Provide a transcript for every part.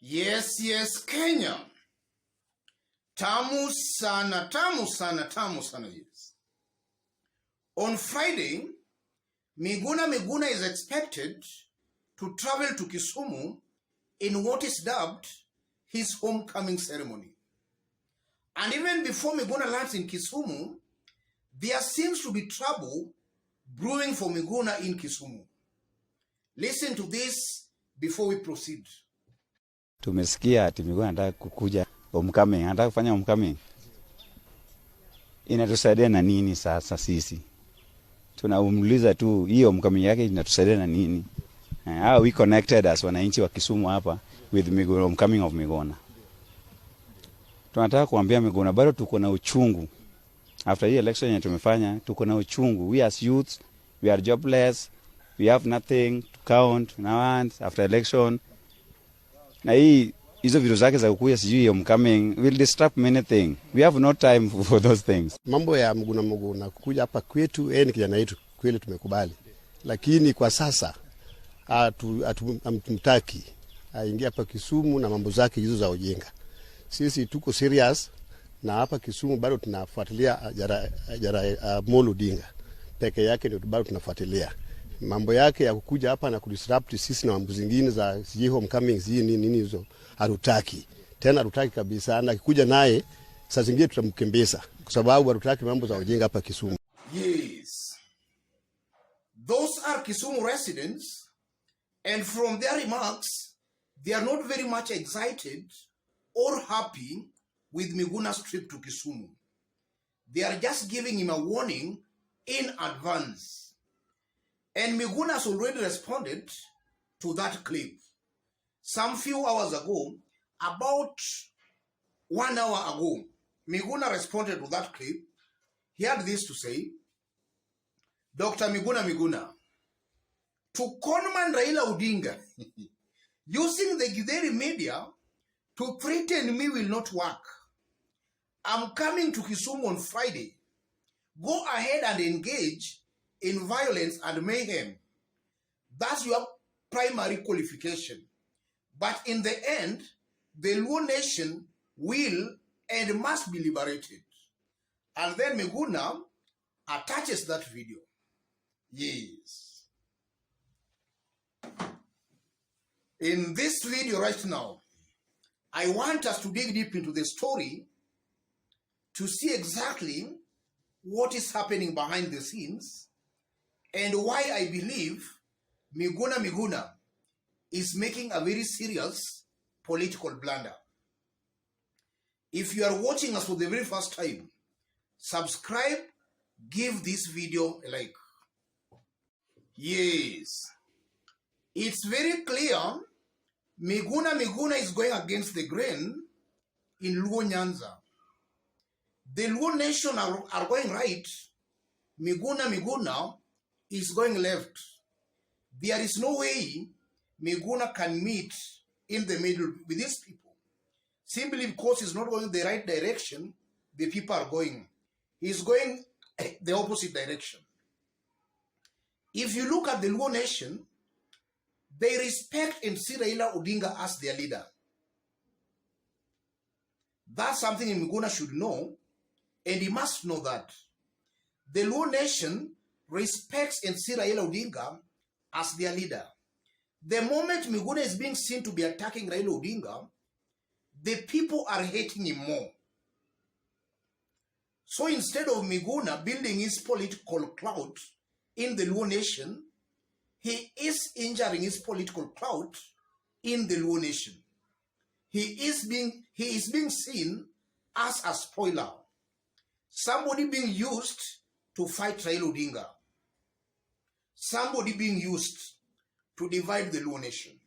Yes, Kenya. Tamu sana, yes. On Friday, Miguna is expected to travel to Kisumu in what is dubbed his homecoming ceremony. And even before Miguna lands in Kisumu, there seems to be trouble brewing for Miguna in Kisumu. Listen to this before we proceed. Tumesikia ati Miguna anataka kukuja homecoming, anataka kufanya homecoming. Inatusaidia na nini sasa sisi? Tunaumuliza tu hiyo homecoming yake inatusaidia na nini? How we connected as wananchi wa Kisumu hapa with Miguna, homecoming of Miguna. Tunataka kuambia Miguna bado tuko na uchungu. After hii election yenye tumefanya, tuko na uchungu. We as youths, we are jobless. We have nothing to count now after election. Na hizo vitu zake za kukuja sijui homecoming will disrupt many things. We have no time for those things. Mambo ya Miguna kukuja hapa kwetu, ni kijana yetu, kweli tumekubali. Lakini kwa sasa hatumtaki aingie hapa Kisumu na mambo zake hizo za ujinga. Sisi tuko serious na hapa Kisumu bado tunafuatilia Molo Odinga. Peke yake ndio bado tunafuatilia. Mambo yake ya kukuja hapa na kudisrupt sisi na mambo zingine za sijui homecoming nini hizo hatutaki. Tena hatutaki kabisa, na akikuja naye saa zingine tutamkembeza kwa sababu hatutaki mambo za ujinga hapa Kisumu. Yes. Those are Kisumu residents, and from their remarks they are not very much excited or happy with Miguna's trip to Kisumu. They are just giving him a warning in advance. And Miguna has already responded to that clip. Some few hours ago, about 1 hour ago, Miguna responded to that clip. He had this to say: Dr. Miguna, to conman Raila Odinga, using the Githeri media to threaten me will not work. I'm coming to Kisumu on Friday. Go ahead and engage in violence and mayhem. That's your primary qualification. But in the end, the Luo nation will and must be liberated. And then Miguna attaches that video. Yes. In this video right now, I want us to dig deep into the story to see exactly what is happening behind the scenes and why I believe Miguna is making a very serious political blunder. If you are watching us for the very first time, subscribe, give this video a like. Yes, it's very clear Miguna is going against the grain in Luo Nyanza. The Luo nation are going right. Miguna is going left. There is no way Miguna can meet in the middle with these people. Simply because he's not going the right direction, the people are going. He's going the opposite direction. If you look at the Luo nation, they respect and see Raila Odinga as their leader. That's something Miguna should know, and he must know that. The Luo nation respects and see Raila Odinga as their leader. The moment Miguna is being seen to be attacking Raila Odinga, the people are hating him more. So instead of Miguna building his political clout in the Luo nation, he is injuring his political clout in the Luo nation. He is being seen as a spoiler. Somebody being used to fight Raila Odinga. Somebody being used to divide the Luo nation.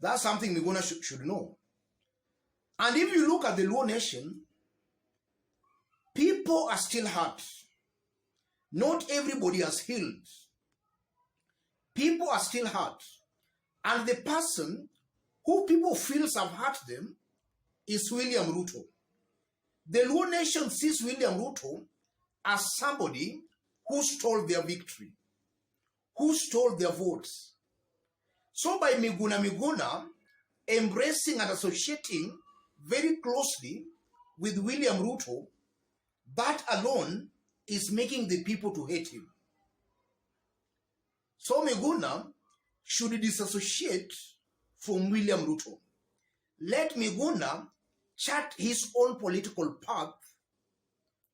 That's something Miguna should know. And if you look at the Luo nation, people are still hurt. Not everybody has healed. People are still hurt. And the person who people feel have hurt them is William Ruto. The Luo nation sees William Ruto as somebody who stole their victory, who stole their votes. So by Miguna embracing and associating very closely with William Ruto, that alone is making the people to hate him. So Miguna should disassociate from William Ruto. Let Miguna chart his own political path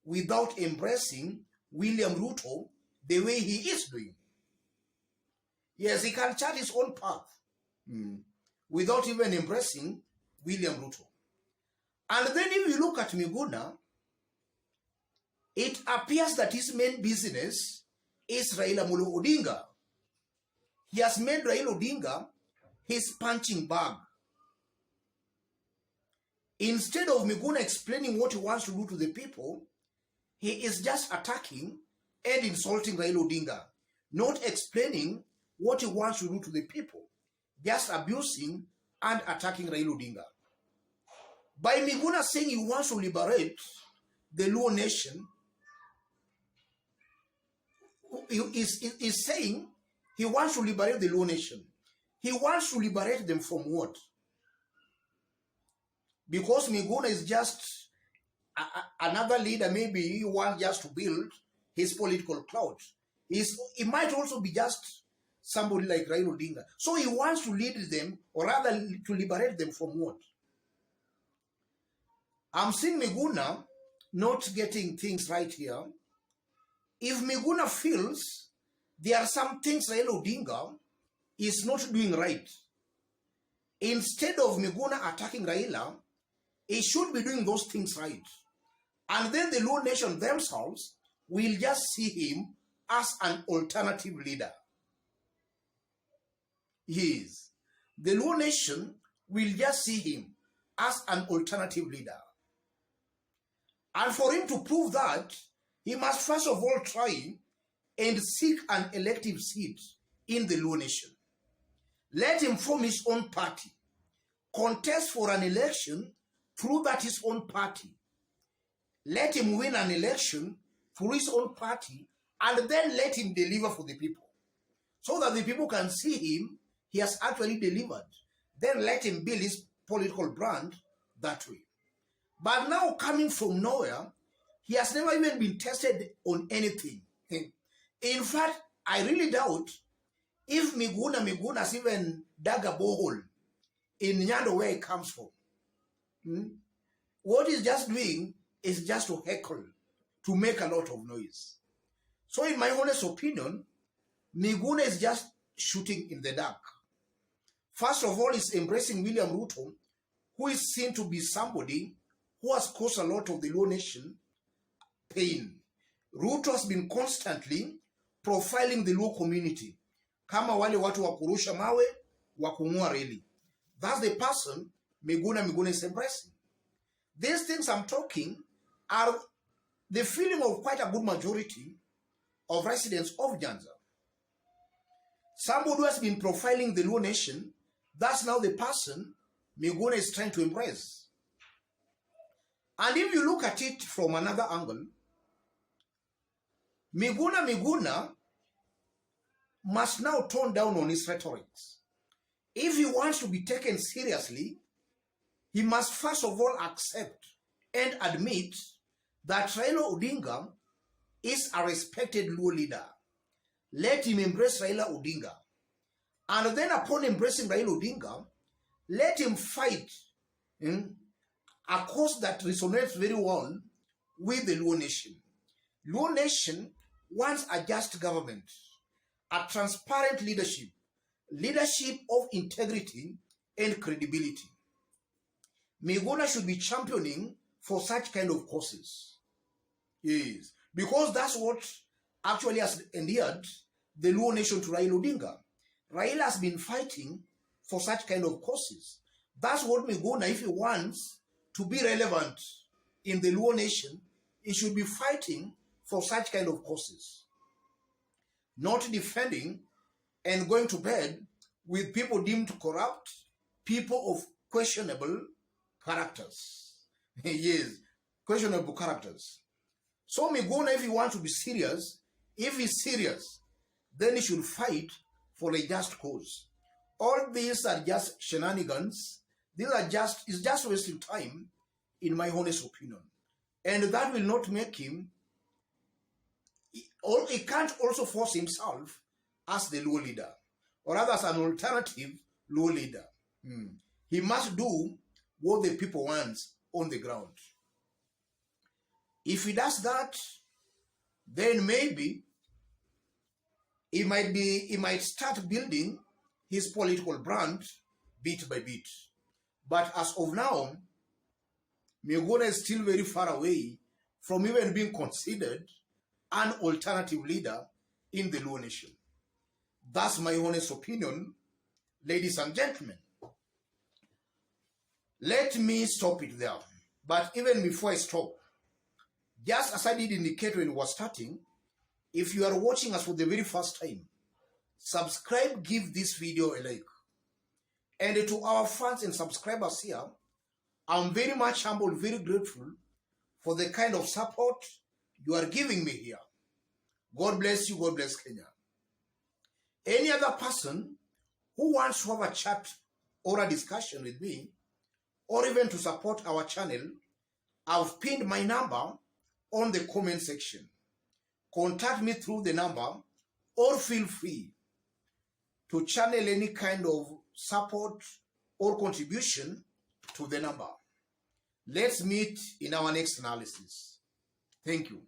without embracing William Ruto the way he is doing. Yes, he can chart his own path without even embracing William Ruto. And then if you look at Miguna, it appears that his main business is Raila Molo Odinga. He has made Raila Odinga his punching bag. Instead of Miguna explaining what he wants to do to the people, he is just attacking and insulting Raila Odinga, not explaining what he wants to do to the people, just abusing and attacking Raila Odinga. By Miguna saying he wants to liberate the Luo nation, he is saying he wants to liberate the Luo nation. He wants to liberate them from what? Because Miguna is just another leader, maybe he wants just to build his political clout. He might also be just somebody like Raila Odinga. So he wants to lead them, or rather to liberate them from what? I'm seeing Miguna not getting things right here. If Miguna feels there are some things Raila Odinga is not doing right, instead of Miguna attacking Raila, he should be doing those things right. And then the Luo nation themselves will just see him as an alternative leader. Yes. The Luo nation will just see him as an alternative leader. And for him to prove that, he must first of all try and seek an elective seat in the Luo nation. Let him form his own party, contest for an election through that his own party. Let him win an election through his own party, and then let him deliver for the people, so that the people can see him, he has actually delivered. Then let him build his political brand that way. But now, coming from nowhere, he has never even been tested on anything. In fact, I really doubt if Miguna has even dug a borehole in Nyando where he comes from. What he's just doing is just to heckle, to make a lot of noise. So in my honest opinion, Miguna is just shooting in the dark. First of all, he's embracing William Ruto, who is seen to be somebody who has caused a lot of the Luo nation pain. Ruto has been constantly profiling the Luo community. Kama wale watu wa kurusha mawe, wa kung'oa reli. That's the person Miguna is embracing. These things I'm talking are the feeling of quite a good majority of residents of Nyanza. Somebody who has been profiling the Luo nation, that's now the person Miguna is trying to embrace. And if you look at it from another angle, Miguna must now tone down on his rhetoric. If he wants to be taken seriously, he must first of all accept and admit that Raila Odinga is a respected Luo leader. Let him embrace Raila Odinga. And then upon embracing Raila Odinga, let him fight a cause that resonates very well with the Luo nation. Luo nation wants a just government, a transparent leadership of integrity and credibility. Miguna should be championing for such kind of causes. Yes, because that's what actually has endeared the Luo nation to Raila Odinga. Raila has been fighting for such kind of causes. That's what Miguna, if he wants to be relevant in the Luo nation, he should be fighting for such kind of causes. Not defending and going to bed with people deemed corrupt, people of questionable characters. Yes, questionable characters. So Miguna, if he wants to be serious, if he's serious, then he should fight for a just cause. all these are just shenanigans. It's just wasting time, in my honest opinion. And that will not make him, he can't also force himself as the Luo leader, or rather as an alternative Luo leader. He must do what the people want on the ground. If he does that, then maybe he might start building his political brand bit by bit. But as of now, Miguna is still very far away from even being considered an alternative leader in the Luo nation. That's my honest opinion, ladies and gentlemen. Let me stop it there. But even before I stop, just as I did indicate when we were starting, if you are watching us for the very first time, subscribe, give this video a like. And to our fans and subscribers here, I'm very much humbled, very grateful for the kind of support you are giving me here. God bless you, God bless Kenya. Any other person who wants to have a chat or a discussion with me, or even to support our channel, I've pinned my number on the comment section. Contact me through the number, or feel free to channel any kind of support or contribution to the number. Let's meet in our next analysis. Thank you.